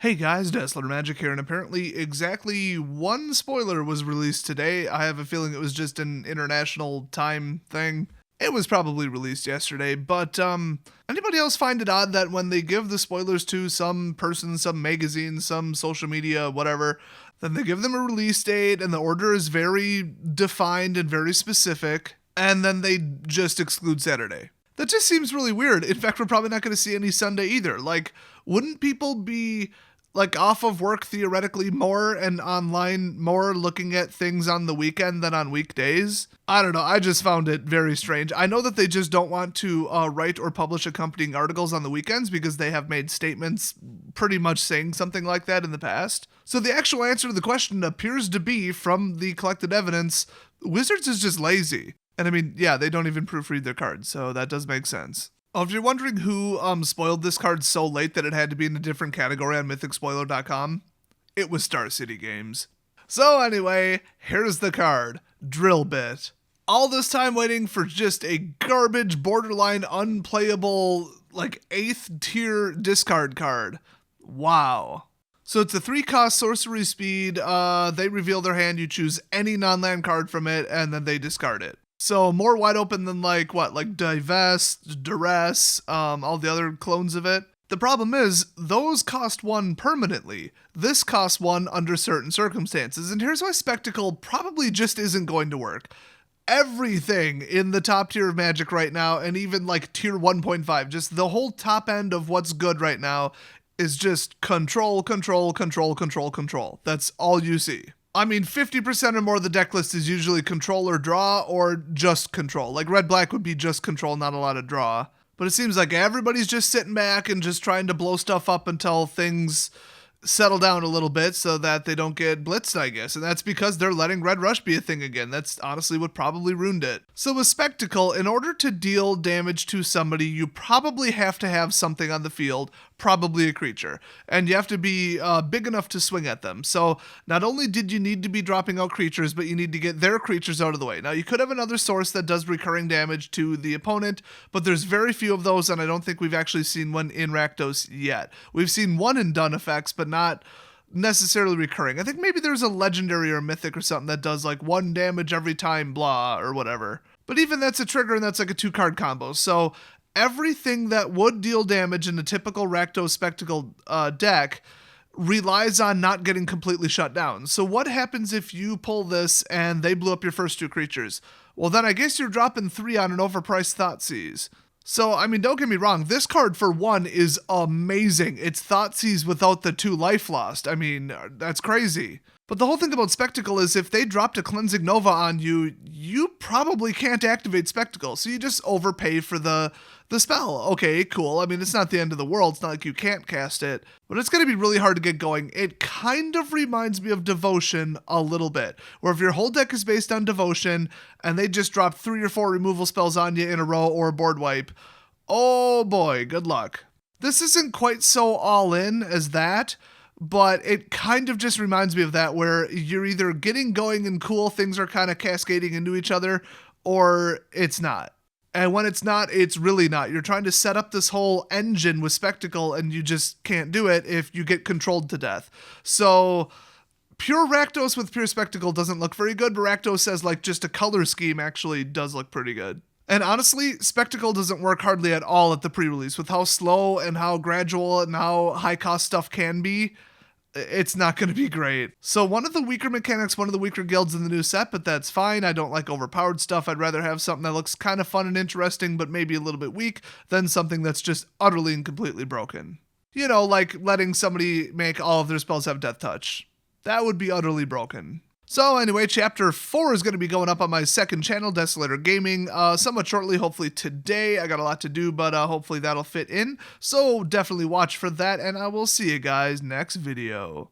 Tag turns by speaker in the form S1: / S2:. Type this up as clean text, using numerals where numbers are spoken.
S1: Hey guys, Dazzler Magic here, and apparently exactly one spoiler was released today. I have a feeling it was just an international time thing. It was probably released yesterday, but anybody else find it odd that when they give the spoilers to some person, some magazine, some social media, whatever, then they give them a release date and the order is very defined and very specific, and then they just exclude Saturday? That just seems really weird. In fact, we're probably not going to see any Sunday either. Like, wouldn't people be off of work theoretically more and online more looking at things on the weekend than on weekdays? I don't know. I just found it very strange. I know that they just don't want to write or publish accompanying articles on the weekends because they have made statements pretty much saying something like that in the past. So the actual answer to the question appears to be, from the collected evidence, Wizards is just lazy. And I mean, yeah, they don't even proofread their cards, so that does make sense. Oh, if you're wondering who spoiled this card so late that it had to be in a different category on mythicspoiler.com, it was Star City Games. So anyway, here's the card, Drill Bit. All this time waiting for just a garbage, borderline unplayable, 8th tier discard card. Wow. So it's a 3-cost sorcery speed, they reveal their hand, you choose any non-land card from it, and then they discard it. So more wide open than Divest, Duress, all the other clones of it. The problem is, those cost 1 permanently. This costs 1 under certain circumstances, and here's why Spectacle probably just isn't going to work. Everything in the top tier of Magic right now, and even tier 1.5, just the whole top end of what's good right now, is just control, control, control, control, control. That's all you see. I mean, 50% or more of the deck list is usually control or draw, or just control. Red-black would be just control, not a lot of draw. But it seems like everybody's just sitting back and just trying to blow stuff up until things settle down a little bit so that they don't get blitzed, I guess. And that's because they're letting Red Rush be a thing again. That's honestly what probably ruined it. So with Spectacle, in order to deal damage to somebody, you probably have to have something on the field, probably a creature. And you have to be big enough to swing at them. So not only did you need to be dropping out creatures, but you need to get their creatures out of the way. Now, you could have another source that does recurring damage to the opponent, but there's very few of those, and I don't think we've actually seen one in Rakdos yet. We've seen one in done effects, but not necessarily recurring. I think maybe there's a legendary or a mythic or something that does 1 damage every time, blah, or whatever. But even that's a trigger, and that's a 2-card combo. So everything that would deal damage in a typical Rakdos Spectacle deck relies on not getting completely shut down. So what happens if you pull this and they blew up your first 2 creatures? Well, then I guess you're dropping 3 on an overpriced Thoughtseize. So, I mean, don't get me wrong, this card for 1 is amazing. It's Thoughtseize without the 2 life lost. I mean, that's crazy. But the whole thing about Spectacle is if they dropped a Cleansing Nova on you, you probably can't activate Spectacle. So you just overpay for the spell. Okay, cool. I mean, it's not the end of the world. It's not like you can't cast it, but it's going to be really hard to get going. It kind of reminds me of Devotion a little bit, where if your whole deck is based on Devotion and they just drop 3 or 4 removal spells on you in a row or a board wipe, oh boy, good luck. This isn't quite so all in as that, but it kind of just reminds me of that, where you're either getting going and cool, things are kind of cascading into each other, or it's not. And when it's not, it's really not. You're trying to set up this whole engine with Spectacle, and you just can't do it if you get controlled to death. So pure Rakdos with pure Spectacle doesn't look very good, but Rakdos says just a color scheme actually does look pretty good. And honestly, Spectacle doesn't work hardly at all at the pre-release. With how slow and how gradual and how high-cost stuff can be, it's not going to be great. So one of the weaker mechanics, one of the weaker guilds in the new set, but that's fine. I don't like overpowered stuff. I'd rather have something that looks kind of fun and interesting, but maybe a little bit weak, than something that's just utterly and completely broken. You know, like letting somebody make all of their spells have Death Touch. That would be utterly broken. So anyway, Chapter 4 is going to be going up on my 2nd channel, Desolator Gaming, somewhat shortly, hopefully today. I got a lot to do, but hopefully that'll fit in. So definitely watch for that, and I will see you guys next video.